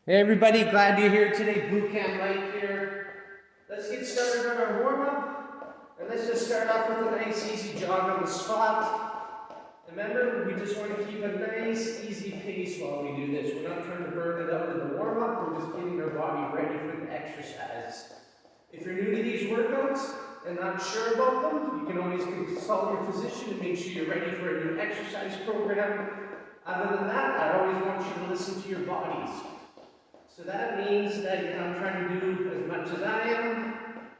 Hey everybody, glad you're here today. Boot Camp Mike here. Let's get started on our warm-up. And let's just start off with a nice easy jog on the spot. Remember, we just want to keep a nice easy pace while we do this. We're not trying to burn it out in the warm-up, we're just getting our body ready for the exercise. If you're new to these workouts and not sure about them, you can always consult your physician to make sure you're ready for a new exercise program. Other than that, I always want you to listen to your bodies. So that means that you're not trying to do as much as I am.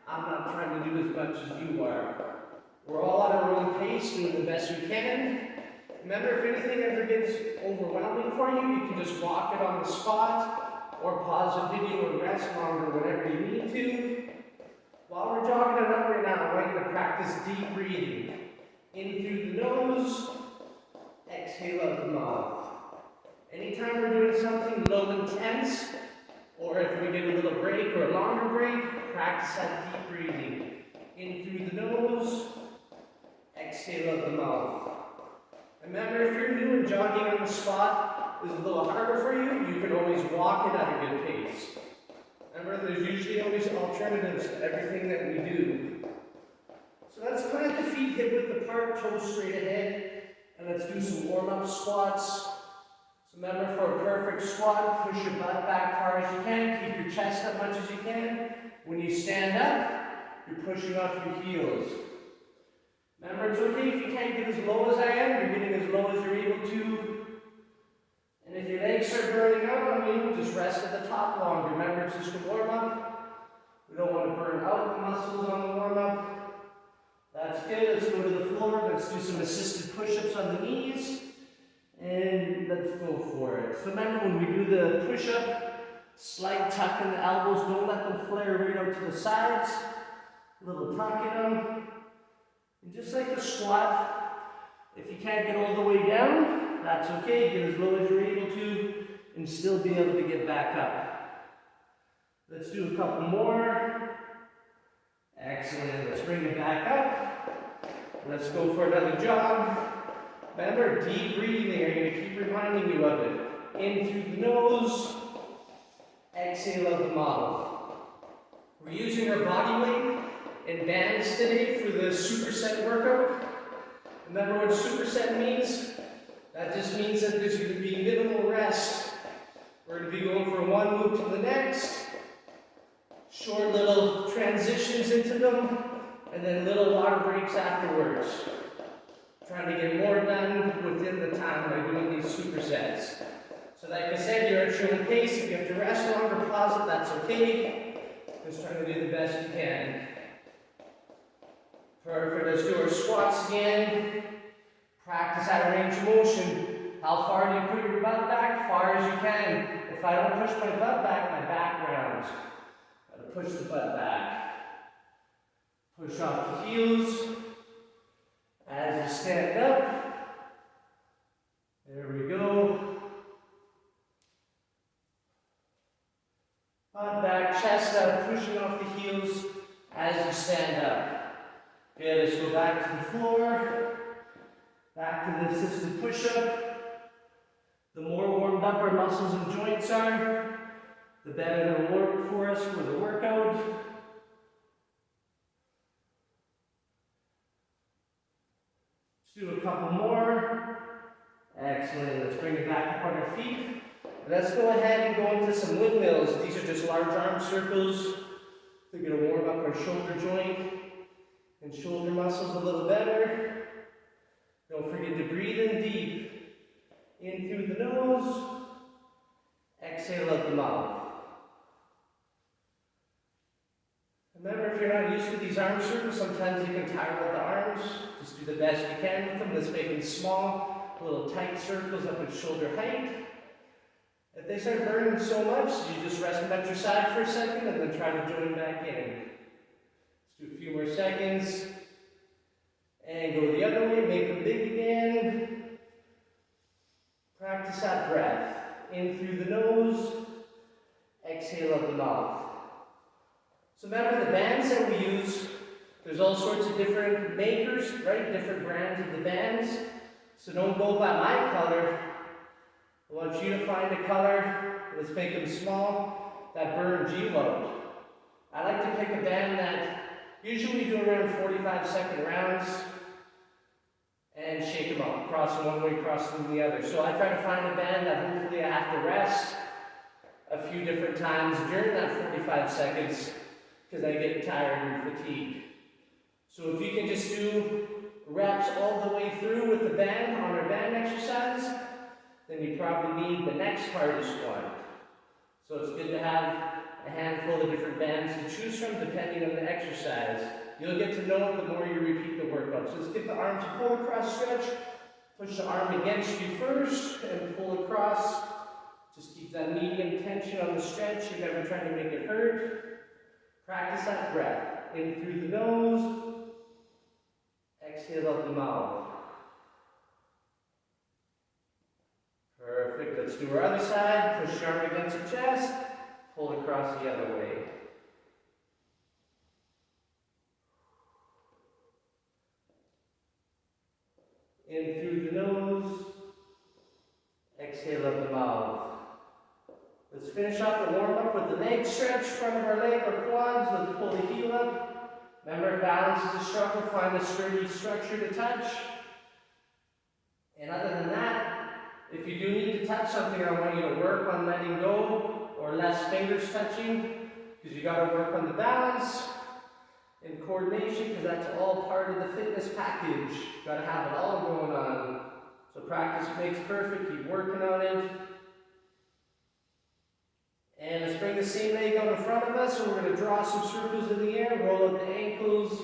I'm not trying to do as much as you are. We're all at our own pace, doing the best we can. Remember, if anything ever gets overwhelming for you, you can just walk it on the spot or pause the video and rest longer whenever you need to. While we're jogging it up right now, I want you to practice deep breathing. In through the nose, exhale out the mouth. Anytime we're doing something low intense, or if we get a little break or a longer break, practice that deep breathing. In through the nose, exhale out the mouth. Remember, if you're new and jogging on the spot is a little harder for you, you can always walk it at a good pace. Remember, there's usually always alternatives to everything that we do. So let's plant the feet hip width apart, toes straight ahead, and let's do some warm-up squats. So remember, for a perfect squat, push your butt back far as you can, keep your chest up much as you can. When you stand up, you're pushing off your heels. Remember, it's okay if you can't get as low as I am, you're getting as low as you're able to. And if your legs start burning out on you, just rest at the top longer. Remember, it's just a warm-up. We don't want to burn out the muscles on the warm-up. That's good. Let's go to the floor. Let's do some assisted push-ups on the knees. And let's go for it. So remember, when we do the push-up, slight tuck in the elbows. Don't let them flare right out to the sides. A little tuck in them. And just like the squat, if you can't get all the way down, that's okay. Get as low as you're able to and still be able to get back up. Let's do a couple more. Excellent. Let's bring it back up. Let's go for another jog. Remember, deep breathing. I'm going to keep reminding you of it. In through the nose, exhale out the mouth. We're using our body weight and bands today for the superset workout. Remember what superset means? That just means that there's going to be minimal rest. We're going to be going from one move to the next. Short little transitions into them, and then little water breaks afterwards. Trying to get more done within the time by doing these supersets. So like I said, you're at your own pace. If you have to rest longer, pause it, that's okay. Just trying to do the best you can. Perfect. Let's do our squats again. Practice at a range of motion. How far do you put your butt back? Far as you can. If I don't push my butt back, my back rounds. Gotta push the butt back. Push off the heels. As you stand up. There we go. Butt back, chest up, pushing off the heels as you stand up. Good, let's go back to the floor. Back to the assisted push-up. The more warmed up our muscles and joints are, the better they'll work for us for the workout. Let's do a couple more. Excellent. Let's bring it back up on our feet. Let's go ahead and go into some windmills. These are just large arm circles. They're going to warm up our shoulder joint and shoulder muscles a little better. Don't forget to breathe in deep. In through the nose. Exhale out the mouth. Remember, if you're not used to these arm circles, sometimes you can tire out the arms. Just do the best you can with them. Let's make them small, little tight circles up at shoulder height. If they start burning so much, you just rest them at your side for a second and then try to join back in. Let's do a few more seconds. And go the other way, make them big again. Practice that breath. In through the nose, exhale out the mouth. So remember the bands that we use, there's all sorts of different makers, right? Different brands of the bands. So don't go by my color. I want you to find a color let's make them small, that burn G-load. I like to pick a band that usually do around 45-second rounds and shake them up, cross them one way, cross them the other. So I try to find a band that hopefully I have to rest a few different times during that 45 seconds because I get tired and fatigued. So if you can just do reps all the way through with the band on our band exercise, then you probably need the next hardest one. So it's good to have a handful of different bands to choose from depending on the exercise. You'll get to know it the more you repeat the workout. So let's get the arms pull across stretch. Push the arm against you first and pull across. Just keep that medium tension on the stretch. You're never trying to make it hurt. Practice that breath. In through the nose. Exhale out the mouth. Perfect. Let's do our other side. Push your arm against your chest. Pull across the other way. In through the nose. Exhale out the mouth. Let's finish off the warm-up with the leg stretch. Front of our leg or quads. Let's pull the heel up. Remember, balance is a struggle. Find a sturdy structure to touch. And other than that, if you do need to touch something, I want you to work on letting go or less fingers touching, because you got to work on the balance and coordination, because that's all part of the fitness package. You got to have it all going on. So practice makes perfect. Keep working on it. And let's bring the same leg out in front of us. So we're going to draw some circles in the air, roll up the ankles.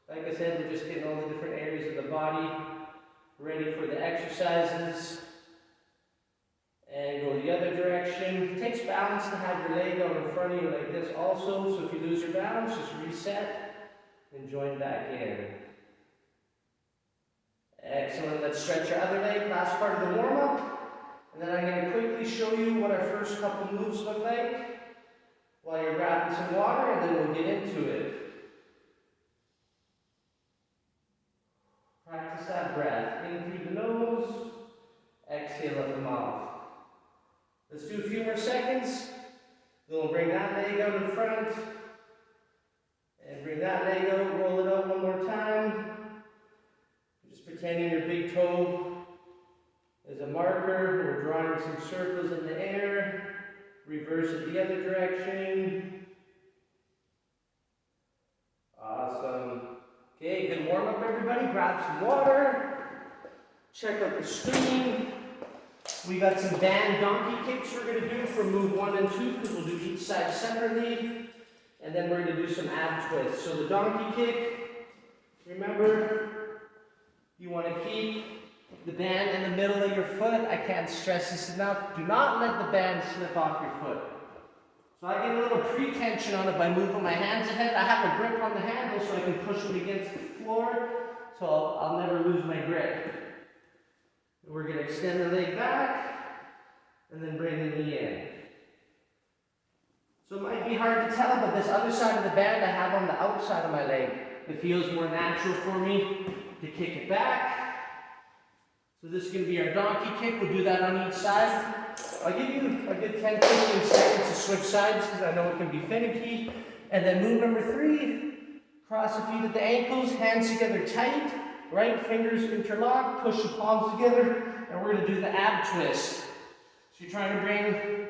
Like I said, we're just getting all the different areas of the body ready for the exercises. And go the other direction. It takes balance to have your leg out in front of you like this also. So if you lose your balance, just reset and join back in. Excellent. Let's stretch your other leg. Last part of the warm-up. And then I'm going to quickly show you what our first couple moves look like while you're grabbing some water, and then we'll get into it. Practice that breath. In through the nose, exhale out the mouth. Let's do a few more seconds. Then we'll bring that leg out in front. And bring that leg out, roll it out one more time. Just pretending your big toe is a marker. We're drawing some circles in the air. Reverse it the other direction. Awesome. Okay, good warm up everybody. Grab some water. Check out the screen. We got some band donkey kicks we're going to do for move 1 and 2, because we'll do each side separately. And then we're going to do some ab twists. So the donkey kick, remember, you want to keep the band in the middle of your foot. I can't stress this enough. Do not let the band slip off your foot. So I get a little pre-tension on it by moving my hands ahead. I have a grip on the handle so I can push them against the floor, so I'll never lose my grip. We're going to extend the leg back and then bring the knee in. So it might be hard to tell, but this other side of the band I have on the outside of my leg. It feels more natural for me to kick it back. So this is going to be our donkey kick. We'll do that on each side. I'll give you a good 10-15 seconds to switch sides because I know it can be finicky. And then move number 3, cross the feet at the ankles, hands together tight, right fingers interlock, push the palms together, and we're going to do the ab twist. So you're trying to bring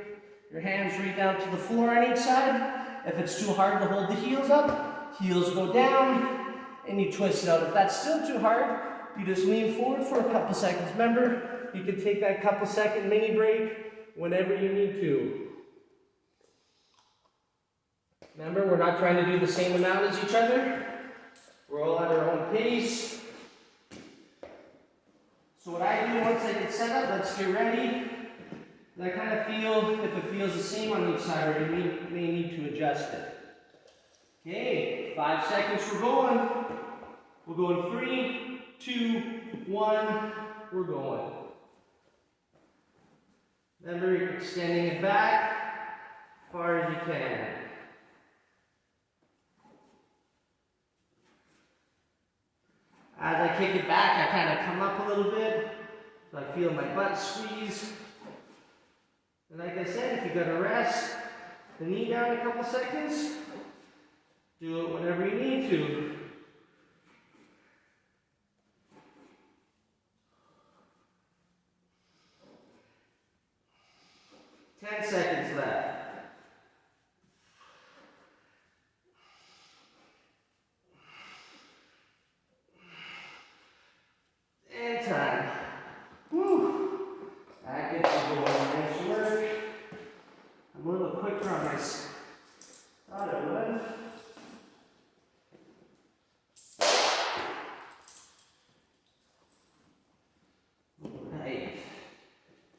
your hands right down to the floor on each side. If it's too hard to hold the heels up, heels go down, and you twist it out. If that's still too hard, you just lean forward for a couple seconds. Remember, you can take that couple second mini break whenever you need to. Remember, we're not trying to do the same amount as each other. We're all at our own pace. So what I do once I get set up, let's get ready. And I kind of feel if it feels the same on each side, or you may need to adjust it. Okay, 5 seconds, we're going. We're going 3, 2, 1, we're going. Remember, you're extending it back as far as you can. As I kick it back, I kind of come up a little bit, so I feel my butt squeeze. And like I said, if you gotta rest the knee down a couple seconds, do it whenever you need to. Ten seconds left. And time. Woo! That gets you going. Nice work. I'm a little quicker on my thought it was. Right.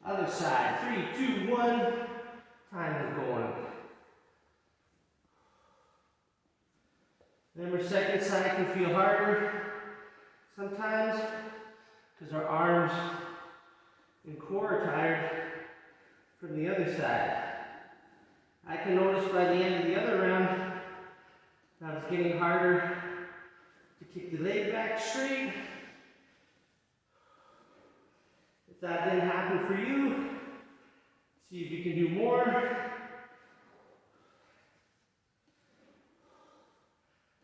Other side. 3, 2, 1. Time is going. Remember, second side can feel harder sometimes because our arms and core are tired from the other side. I can notice by the end of the other round that it's getting harder to kick the leg back straight. If that didn't happen for you, see if you can do more.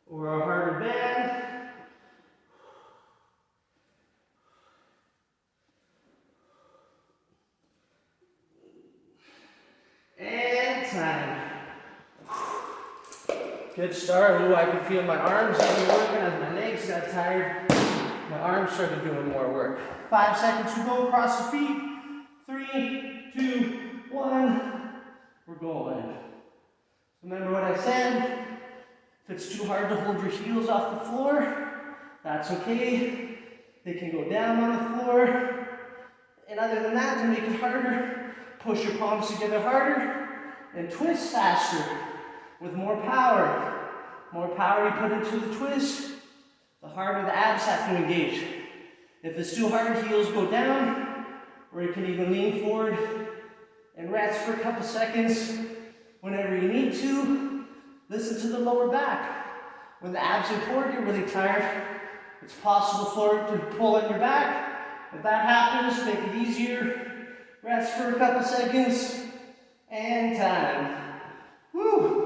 Or a harder band. And time. Good start. Ooh, I can feel my arms getting working as my legs got tired. My arms started doing more work. 5 seconds to go. Cross the feet. 3, 2, 1. We're going. Remember what I said? If it's too hard to hold your heels off the floor, that's okay. They can go down on the floor. And other than that, to make it harder, push your palms together harder and twist faster with more power. More power you put into the twist, the harder the abs have to engage. If it's too hard, heels go down, or you can even lean forward and rest for a couple seconds whenever you need to. Listen to the lower back. When the abs and core get really tired, it's possible for it to pull on your back. If that happens, make it easier. Rest for a couple seconds. And time. Woo!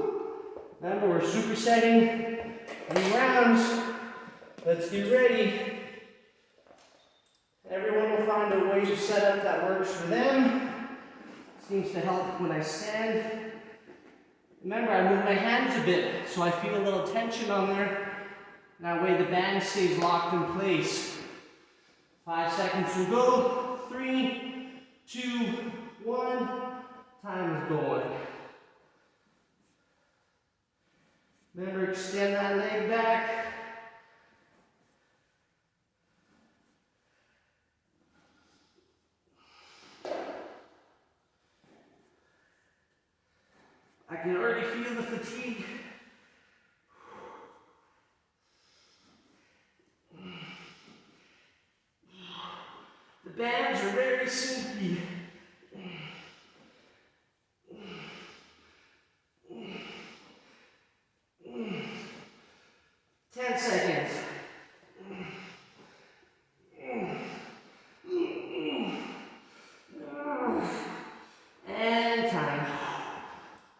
Remember, we're supersetting 3 rounds. Let's get ready. Everyone will find a way to set up that works for them. Seems to help when I stand. Remember, I move my hands a bit, so I feel a little tension on there. That way the band stays locked in place. 5 seconds to go. 3, 2, 1. Time is going. Remember, extend that leg back. I can already feel the fatigue. The bands are very slinky. 10 seconds. And time.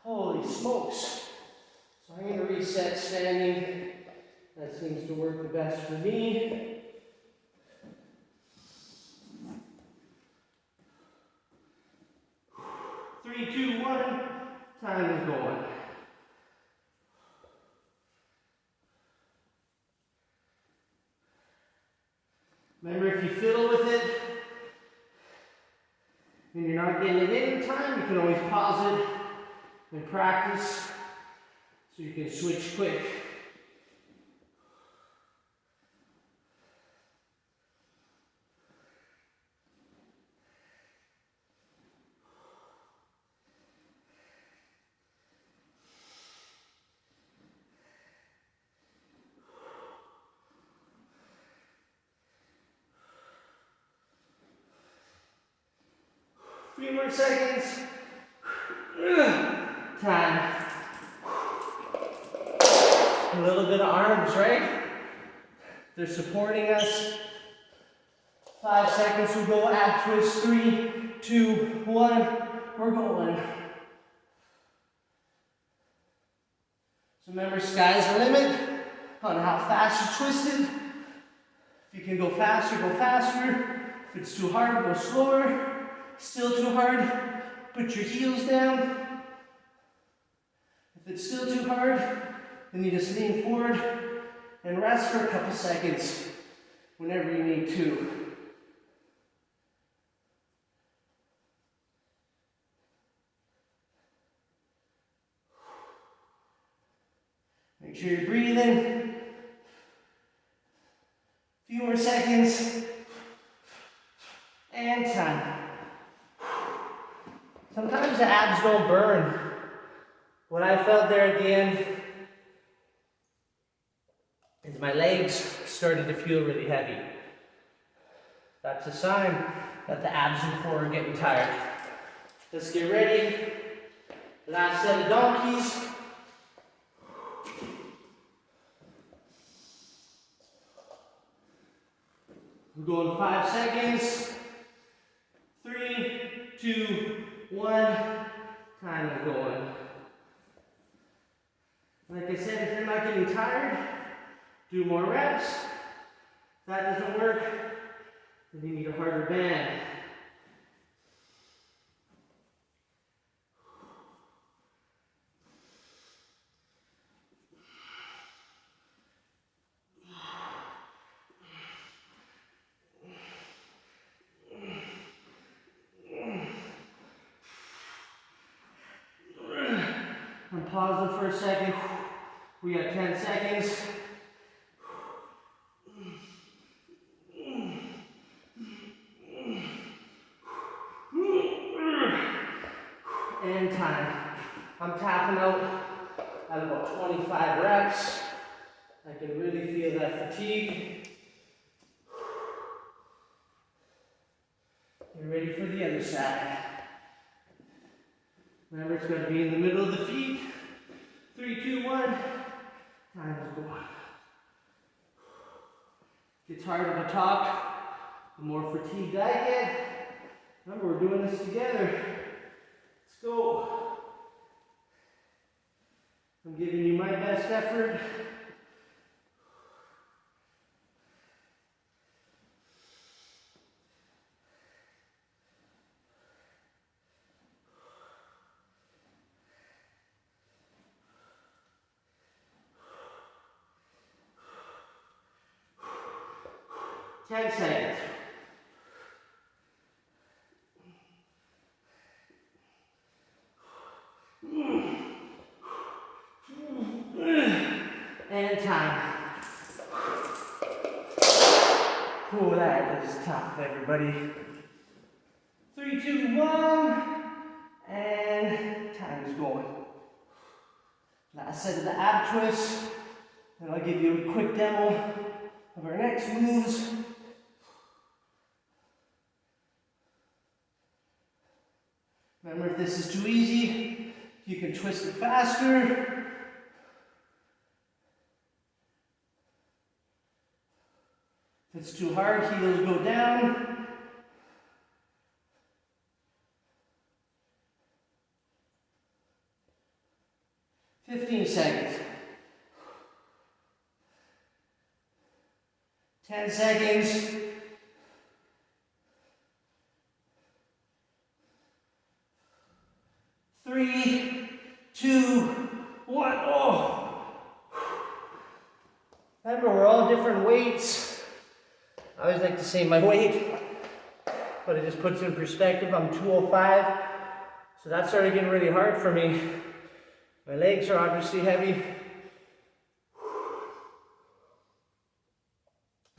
Holy smokes. So I'm going to reset standing. That seems to work the best for me. Three, 2, 1. Time is going. Remember, if you fiddle with it and you're not getting it in time, you can always pause it and practice so you can switch quick. Three more seconds. Time. A little bit of arms, right? They're supporting us. 5 seconds, we'll go ab twist. 3, 2, 1. we're going. So remember, sky's the limit on how fast you twist it. If you can go faster, go faster. If it's too hard, go slower. Still too hard, put your heels down. If it's still too hard, then you just lean forward and rest for a couple seconds whenever you need to. Make sure you're breathing. A few more seconds. And time. Sometimes the abs don't burn. What I felt there at the end is my legs started to feel really heavy. That's a sign that the abs and core are getting tired. Let's get ready. Last set of donkeys. We're going 5 seconds. 3, 2, 1. Time is going. Like I said, if you're not getting tired, do more reps. If that doesn't work, then you need a harder band. I'm pausing for a second. We got 10 seconds. And time. I'm tapping out at about 25 reps. I can really feel that fatigue. Get ready for the other side. Remember, it's got to be in the middle of the feet. 3, 2, 1. Time is going. Gets harder to talk, the more fatigued I get. Remember, we're doing this together. Let's go. I'm giving you my best effort. Ten seconds. And time. Oh, that was tough, everybody. 3, 2, 1. And time is going. Last set of the ab twist. And I'll give you a quick demo of our next moves. Remember, if this is too easy, you can twist it faster. If it's too hard, heels go down. "15 seconds. 10 seconds. 3, 2, 1. Oh! Remember, we're all different weights. I always like to say my weight, but it just puts it in perspective. I'm 205, so that started getting really hard for me. My legs are obviously heavy,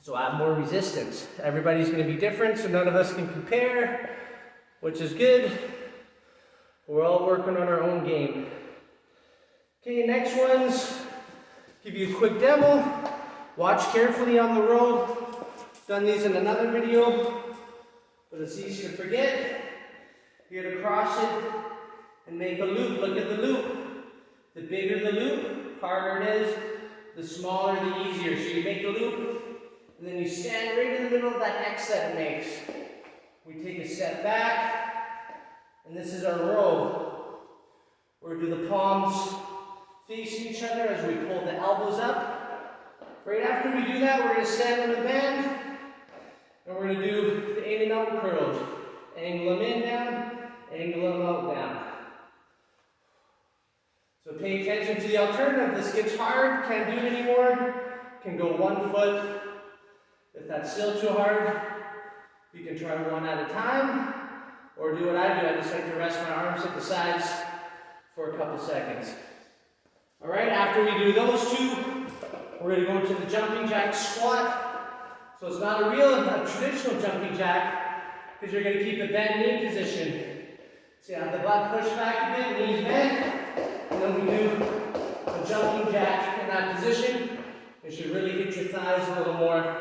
so I have more resistance. Everybody's going to be different, so none of us can compare, which is good. We're all working on our own game. Okay, next ones. Give you a quick demo. Watch carefully on the road. Done these in another video, but it's easy to forget. You're going to cross it and make a loop. Look at the loop. The bigger the loop, harder it is. The smaller, the easier. So you make the loop, and then you stand right in the middle of that X that it makes. We take a step back, And this is our row. We're going to do the palms facing each other as we pull the elbows up. Right after we do that, we're going to stand on the band. And we're going to do the in and out curls. Angle them in, down. Angle them out, down. So pay attention to the alternative. This gets hard, can't do it anymore. Can go 1 foot. If that's still too hard, you can try one at a time. Or do what I do. I just like to rest my arms at the sides for a couple seconds. Alright, after we do those two, we're going to go into the jumping jack squat. So it's not a traditional jumping jack, because you're going to keep the bent knee position. So you have the butt pushed back a bit, knees bent, and then we do a jumping jack in that position. It should really hit your thighs a little more,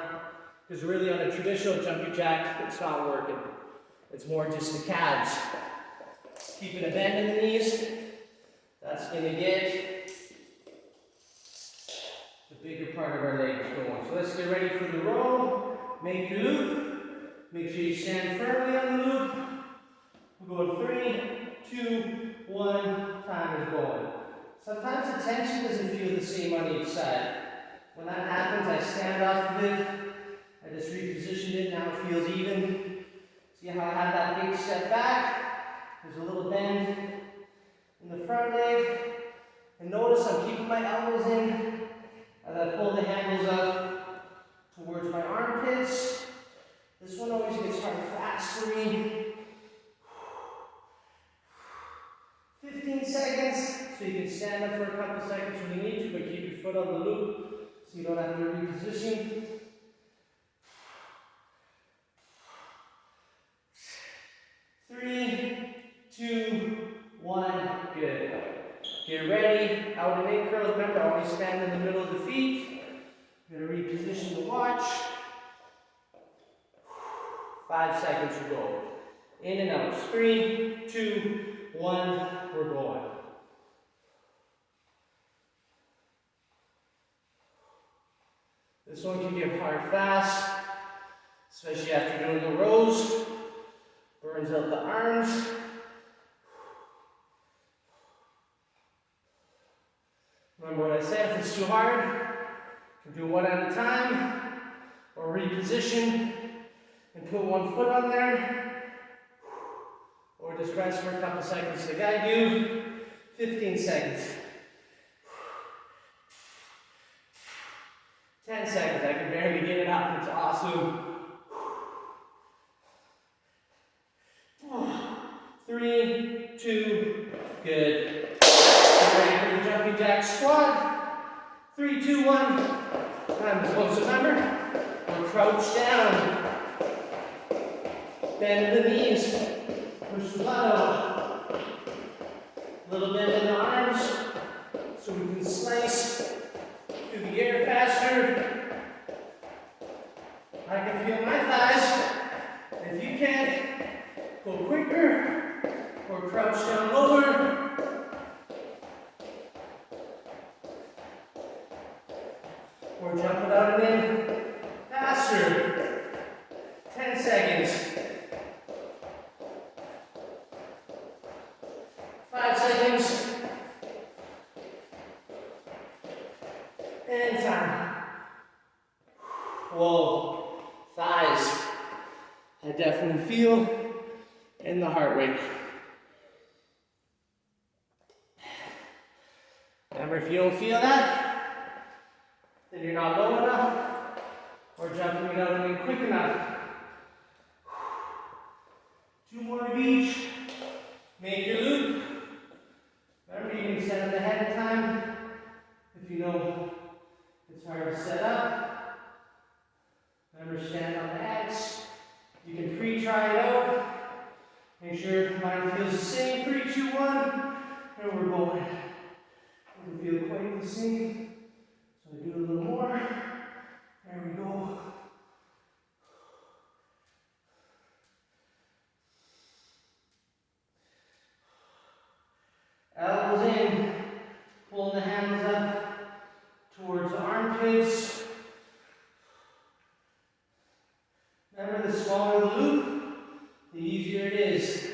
because really on a traditional jumping jack, it's not working. It's more just the calves. Keeping a bend in the knees, that's going to get the bigger part of our legs going. So let's get ready for the row. Make your loop. Make sure you stand firmly on the loop. We'll go 3, 2, 1, time is going. Sometimes the tension doesn't feel the same on each side. When that happens, I stand off of it. I just repositioned it, now it feels even. See how I have that big step back? There's a little bend in the front leg. And notice I'm keeping my elbows in as I pull the handles up towards my armpits. This one always gets hard fast for me. 15 seconds, so you can stand up for a couple seconds when you need to, but keep your foot on the loop so you don't have to reposition. 3, 2, 1, good. Get ready, out and in curls. Remember, always stand in the middle of the feet. You're going to reposition the watch. 5 seconds to go. In and out. 3, 2, 1, we're going. This one can get hard fast, especially after doing the rows. Burns out the arms. Remember what I said, if it's too hard, you can do one at a time, or reposition and put one foot on there, or just rest for a couple seconds to guide you. 15 seconds. 10 seconds, I can barely get it up, it's awesome. 3, 2, good. Get ready for the jumping jack squat. 3, 2, 1. Time is close. Remember, we're crouched down. Bend the knees. Push the butt out. Little bend in the arms so we can slice through the air faster. I can feel my thighs. If you can't, go quicker. Or crouch down lower. Or jump it out and in. Faster. 10 seconds. 5 seconds. And time. Whoa. Thighs. I definitely feel in the heart rate. Remember, if you don't feel that, then you're not low enough or jumping it out and in quick enough. 2 more of each. Make your loop. Remember, you can set up ahead of time if you know it's hard to set up. Remember, stand on the X. You can pre-try it out. Make sure your mind feels the same. 3, 2, 1, and we're going. It doesn't feel quite the same, so I do a little more. There we go. Elbows in, pulling the hands up towards the armpits. Remember, the smaller the loop, the easier it is.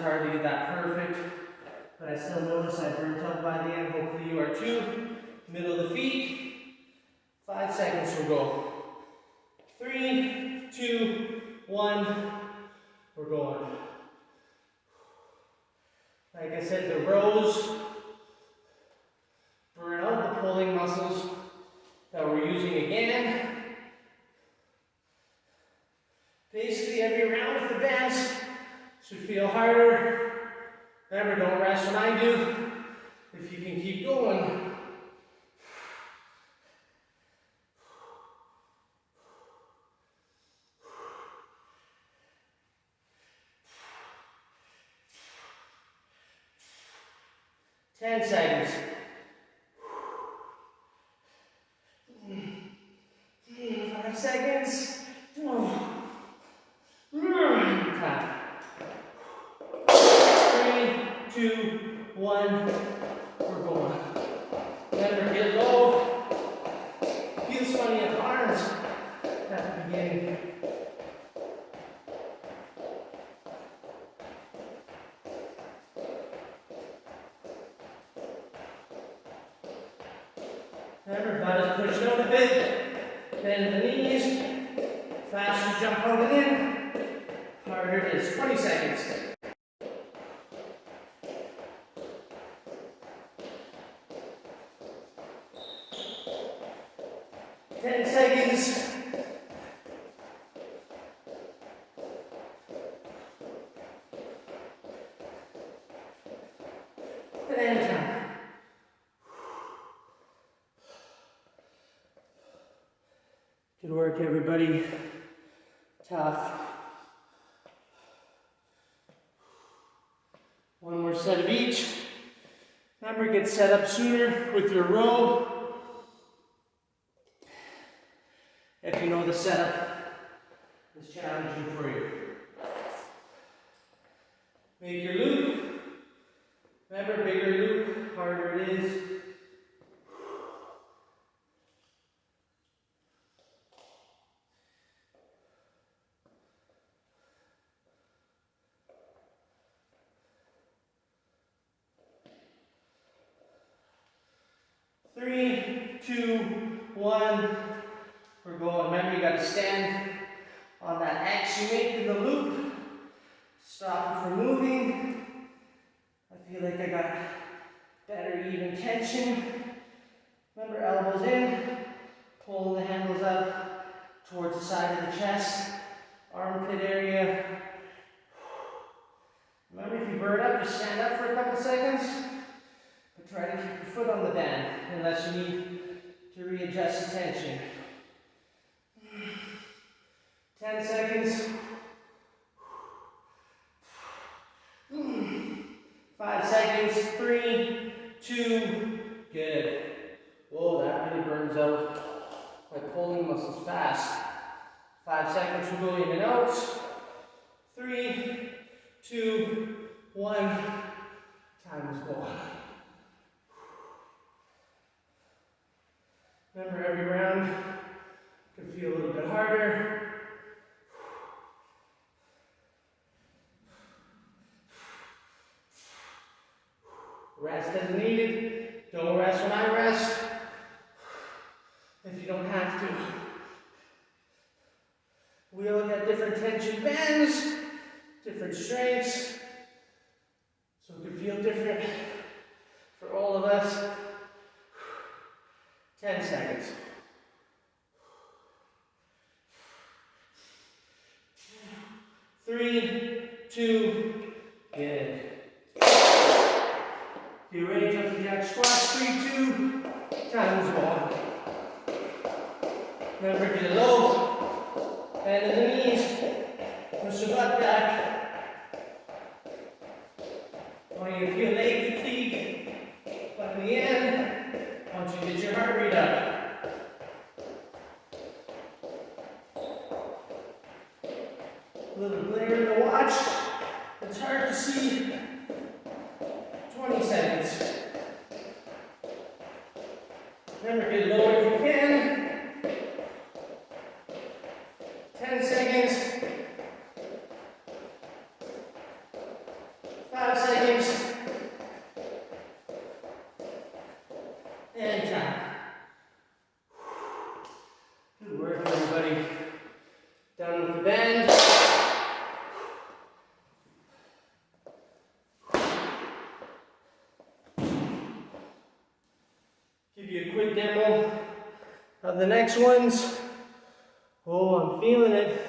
hard to get that perfect, but I still notice I burnt out by the end. Hopefully you are too. Middle of the feet. 5 seconds will go. 3, 2, 1. We're going. Like I said, the rows burn out the pulling muscles that we're using again. Basically, every round of the bands should feel harder. Remember, don't rest when I do. If you can keep going. Ten seconds. 5 seconds. Time. 3, 2, 1. We're going. Remember, get low. Feels funny in the arms at the beginning. Remember, butt is pushed out a bit. Bend the knees. Faster jump out and in. Harder it is. 20 seconds. Good work, everybody. Tough. One more set of each. Remember, get set up sooner with your row. If you know the setup is challenging for you. Make your loop. Remember, bigger loop, harder it is. Three, two, one. We're going. Remember, you got to stand on that X you make in the loop. Stop it from moving. I feel like I got better even tension. Remember, elbows in, pulling the handles up towards the side of the chest, armpit area. Remember, if you burn up, just stand up for a couple seconds. But try to keep your foot on the band unless you need to readjust the tension. 10 seconds. 5 seconds. 3, 2, good. Whoa, that really burns out my pulling muscles fast. 5 seconds, we'll go in and out. 3, 2, 1. Time is going. Remember, every round can feel a little bit harder. Rest as needed. Don't rest when I rest. If you don't have to. We all got different tension bands, different strengths. So it can feel different for all of us. 10 seconds. 3, 2, good. Do range up to jack squats, 3, 2, time is gone. Remember, get low, bend in the knees, push your butt back. Want you to feel leg fatigue, but in the end, once you get your heart rate up. A little glare in the watch, it's hard to see. 20 seconds. Remember, get low if you can. 10 seconds. 5 seconds. And time. Good work, everybody. Down with the bend. Give you a quick demo of the next ones. Oh, I'm feeling it.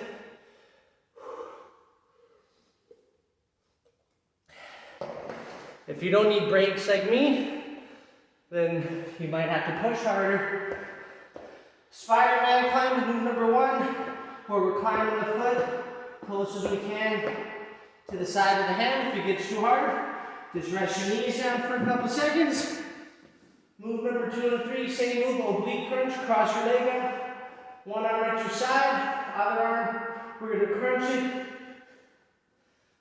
If you don't need breaks like me, then you might have to push harder. Spiderman Climb is move number 1, where we're climbing the foot close as we can to the side of the hand. If it gets too hard, just rest your knees down for a couple seconds. Move number 2 and 3, same move, oblique crunch, cross your leg up. One arm at your side, other arm, we're going to crunch it.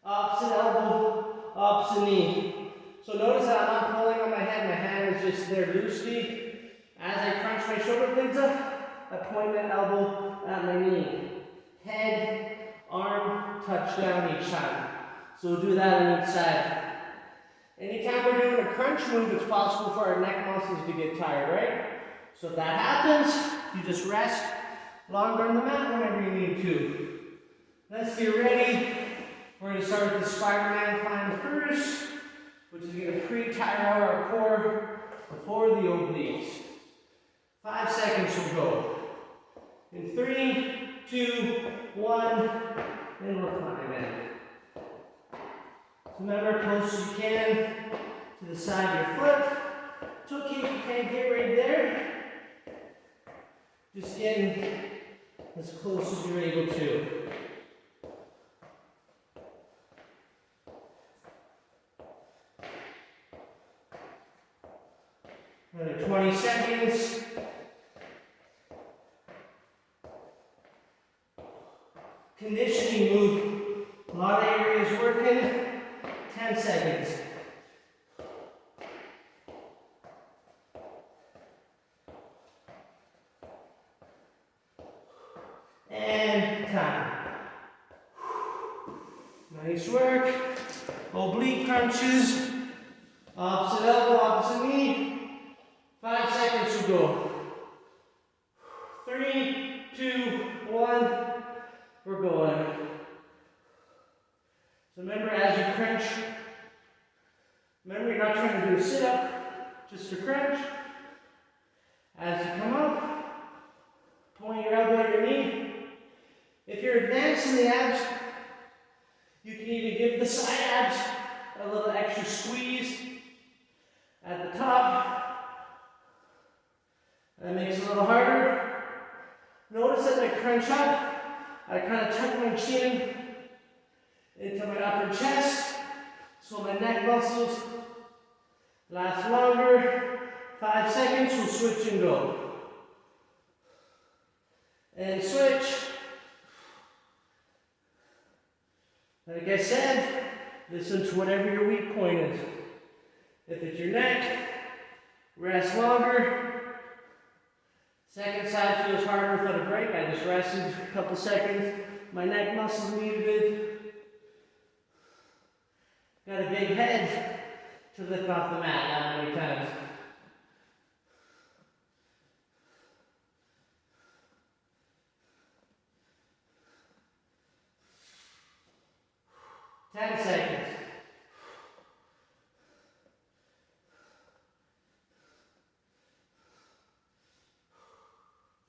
Opposite elbow, opposite knee. So notice that I'm not pulling on my hand is just there loosely. As I crunch my shoulder blades up, I point that elbow at my knee. Head, arm, touch down each time. So we'll do that on each side. Anytime we're doing a crunch move, it's possible for our neck muscles to get tired, right? So if that happens, you just rest longer on the mat whenever you need to. Let's get ready. We're going to start with the Spiderman Climb first, which is going to pre-tire out our core before the obliques. 5 seconds will go. In 3, 2, 1, and we're climbing. Remember, close as you can to the side of your foot. It's okay if you can't get right there. Just getting as close as you're able to. Another 20 seconds. Conditioning move. A lot of areas working. 10 seconds. And time. Nice work. Oblique crunches. Opposite elbow, opposite knee. 5 seconds to go. 3, 2, 1. We're going. So remember, as you crunch, remember you're not trying to do a sit-up, just a crunch. As you come up, point your elbow at your knee. If you're advanced in the abs, you can even give the side abs a little extra squeeze at the top. That makes it a little harder. Notice as I crunch up, I kind of tuck my chin into my upper chest, so my neck muscles last longer. 5 seconds, we'll switch and go. And switch. Like I said, listen to whatever your weak point is. If it's your neck, rest longer. Second side feels harder without a break. I just rested a couple seconds. My neck muscles needed it. Got a big head to lift off the mat that many times. Ten seconds.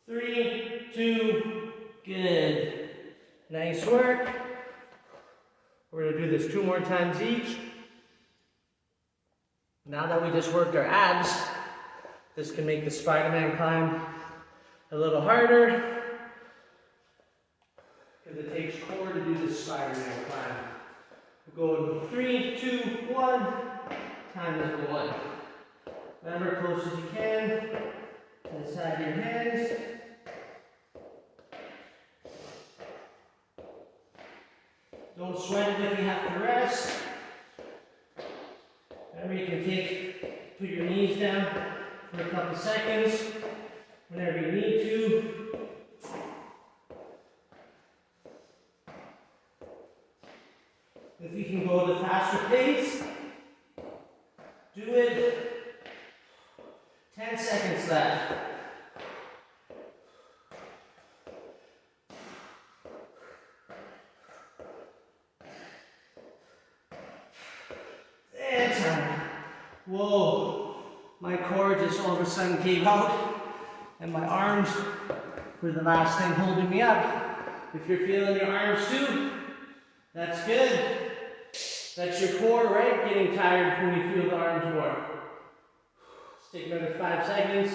3, 2, good. Nice work. We're going to do this 2 more times each. Now that we just worked our abs, this can make the Spiderman climb a little harder because it takes core to do this Spiderman climb. We'll go in 3, 2, 1, time number 1. Remember, close as you can to the side of your hands. Don't sweat it if you have to rest. Remember, you can put your knees down for a couple seconds whenever you need to. If you can go at a faster pace, do it. 10 seconds left. And time. Whoa, my core just all of a sudden gave out, and my arms were the last thing holding me up. If you're feeling your arms too, that's good. That's your core, right? Getting tired when you feel the arms more. Let's take another 5 seconds.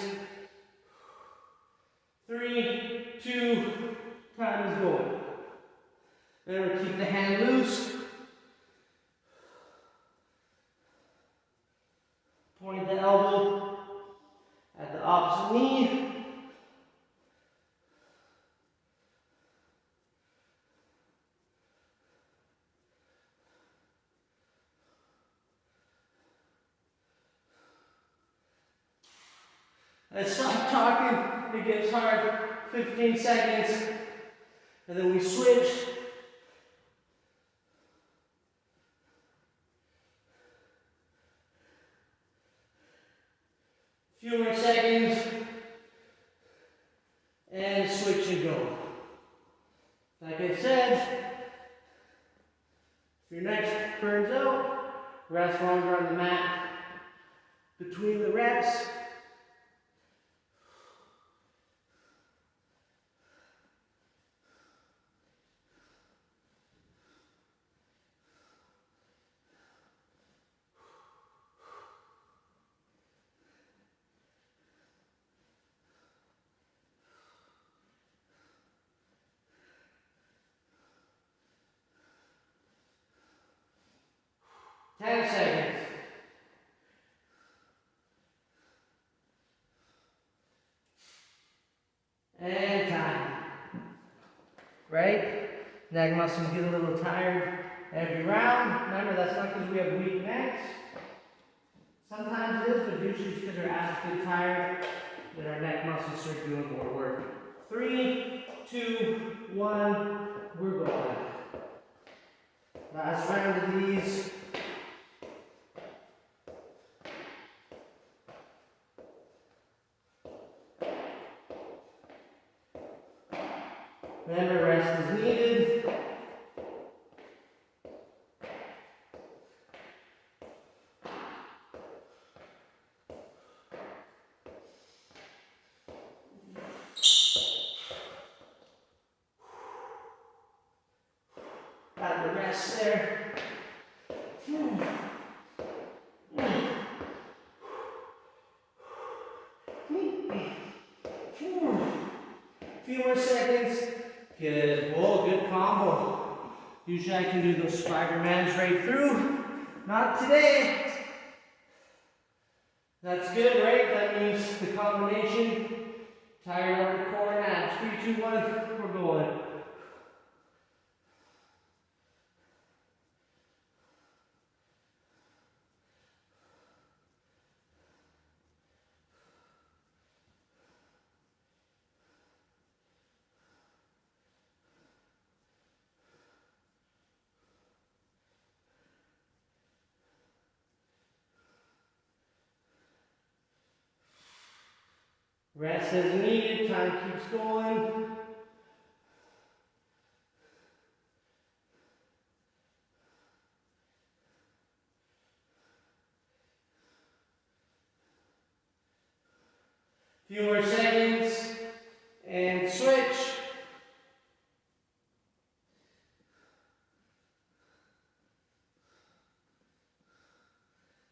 3, 2, time is going. Remember, keep the hand loose. Point the elbow at the opposite knee. I stop talking, it gets hard. 15 seconds, and then we switch. Few more seconds, and switch and go. Like I said, if your neck burns out, rest longer on the mat between the reps. Ten seconds. And time. Right? Neck muscles get a little tired every round. Remember, that's not because we have weak necks. Sometimes it is, but usually it's because our abs get tired, then our neck muscles start doing more work. 3, 2, 1, we're going. Last round of these. Remember, rest is needed. Got the rest there. Few more seconds. Good. Whoa, good combo. Usually I can do those Spidermans right through. Not today. That's good, right? That means the combination. Tired up the core and abs. 3, 2, 1. We're going. Rest as needed, time keeps going. Few more seconds, and switch.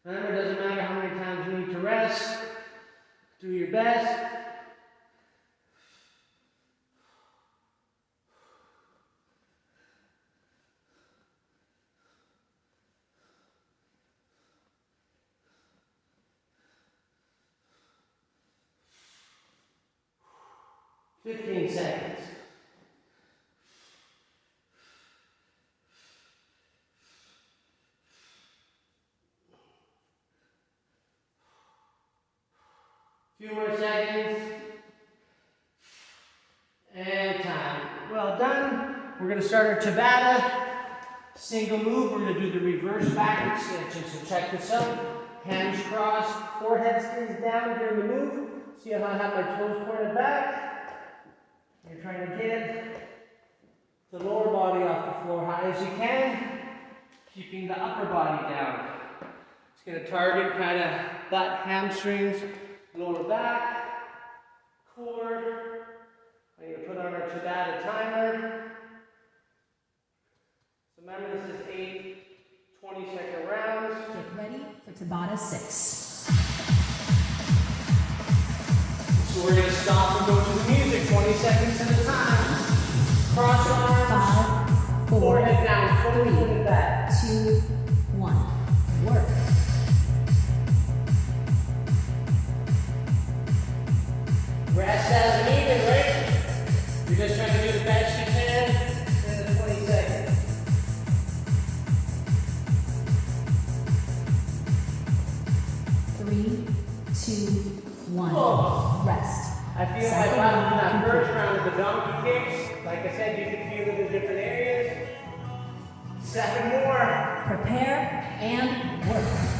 Remember, it doesn't matter how many times you need to rest. Do your best. Fifteen seconds. Few more seconds. And time. Well done. We're going to start our Tabata single move, we're going to do the reverse back extension. So check this out. Hands crossed, forehead stays down during the move. See how I have my toes pointed back? You're trying to get the lower body off the floor high as you can, keeping the upper body down. It's going to target kind of butt, hamstrings, lower back, core. I'm going to put on our Tabata timer. So remember, this is 8 20-second rounds. Get ready for Tabata 6. So we're going to stop and go to the music 20 seconds at a time. Cross arms, 5, 4, forehead down, fully put back. 2, 1. Work. Rest as needed, right? You're just trying to do the best you can in the 20 seconds. Three, 2, 1. Oh. Rest. I feel like after that first round of the donkey kicks, like I said, you can feel it in different areas. 7 more. Prepare and work.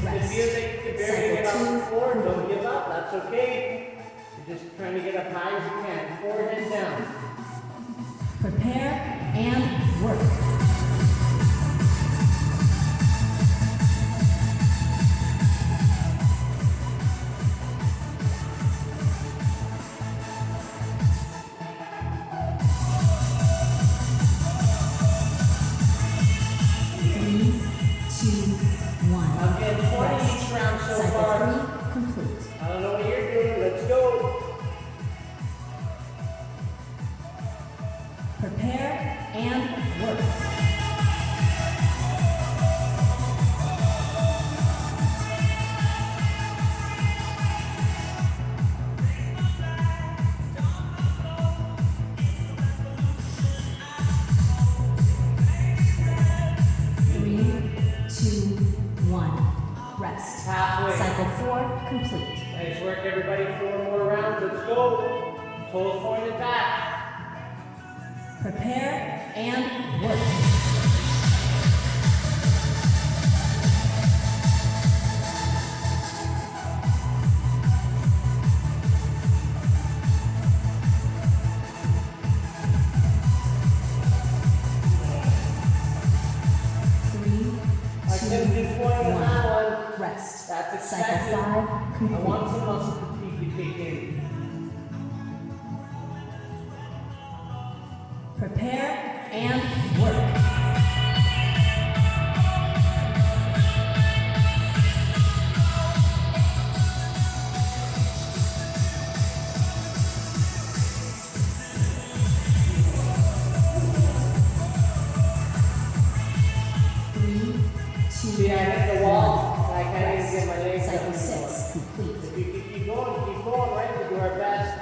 It feels like you can barely get off the floor. Don't give up. That's okay. You're just trying to get up high as you can. Forehead down. Prepare and work. Prepare and work. Rest. Halfway. Cycle 4 complete. Nice work, everybody. 4 more rounds. Let's go. Toes pointed back. Prepare and work. Rest. That's expected. Cycle 5 complete. I want some muscle fatigue to kick in. Prepare and work. See, I hit the wall. I can't even get my legs Cycle up 6 complete. If you can keep going, right? We'll do our best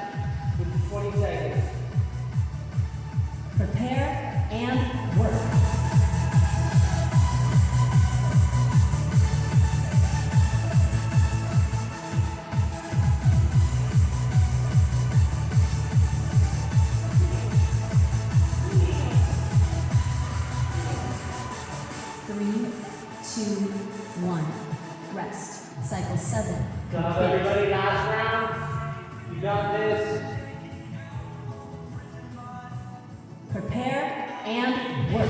with the 20 seconds. Prepare and work. Three, 2, 1. Rest. Cycle 7 Good job, complete. everybody. Last round. You got this. Prepare and work.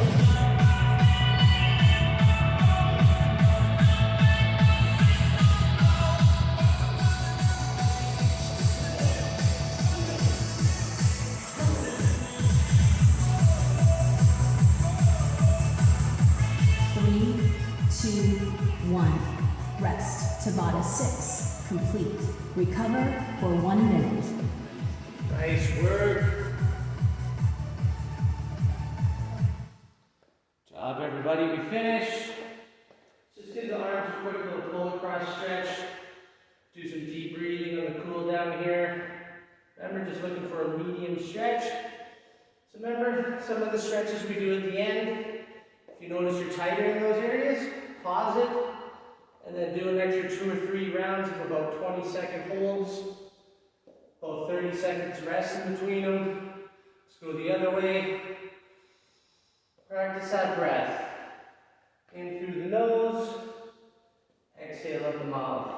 Three, 2, 1. Rest. Tabata 6 complete. Recover for 1 minute. Nice work. Job, everybody. We finished. Just give the arms a quick little pull across stretch. Do some deep breathing on the cool down here. Remember, just looking for a medium stretch. remember some of the stretches we do at the end. If you notice you're tighter in those areas, pause it, and then do an extra 2 or 3 rounds of about 20-second holds. About 30 seconds rest in between them. Let's go the other way. Practice that breath. In through the nose, exhale up the mouth.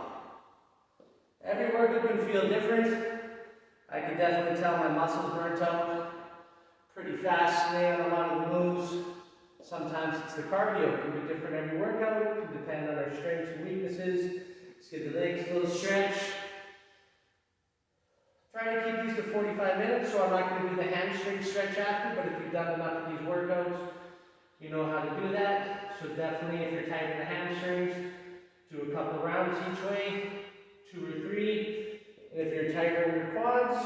Every workout can feel different. I can definitely tell my muscles burnt out pretty fast today on a lot of the moves. Sometimes it's the cardio. It can be different every workout. It can depend on our strengths and weaknesses. Let's give the legs a little stretch. Try to keep these to 45 minutes, so I'm not going to do the hamstring stretch after, but if you've done enough of these workouts, you know how to do that. So definitely, if you're tight in the hamstrings, do a couple rounds each way, 2 or 3. And if you're tighter in your quads,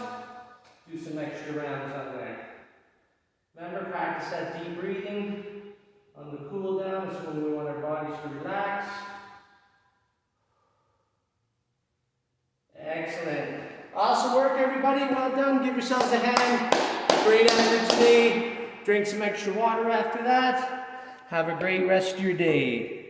do some extra rounds on there. Remember, practice that deep breathing on the cool down. This is when we want our bodies to relax. Excellent. Awesome work, everybody. Well done. Give yourselves a hand. Great effort today. Drink some extra water after that. Have a great rest of your day.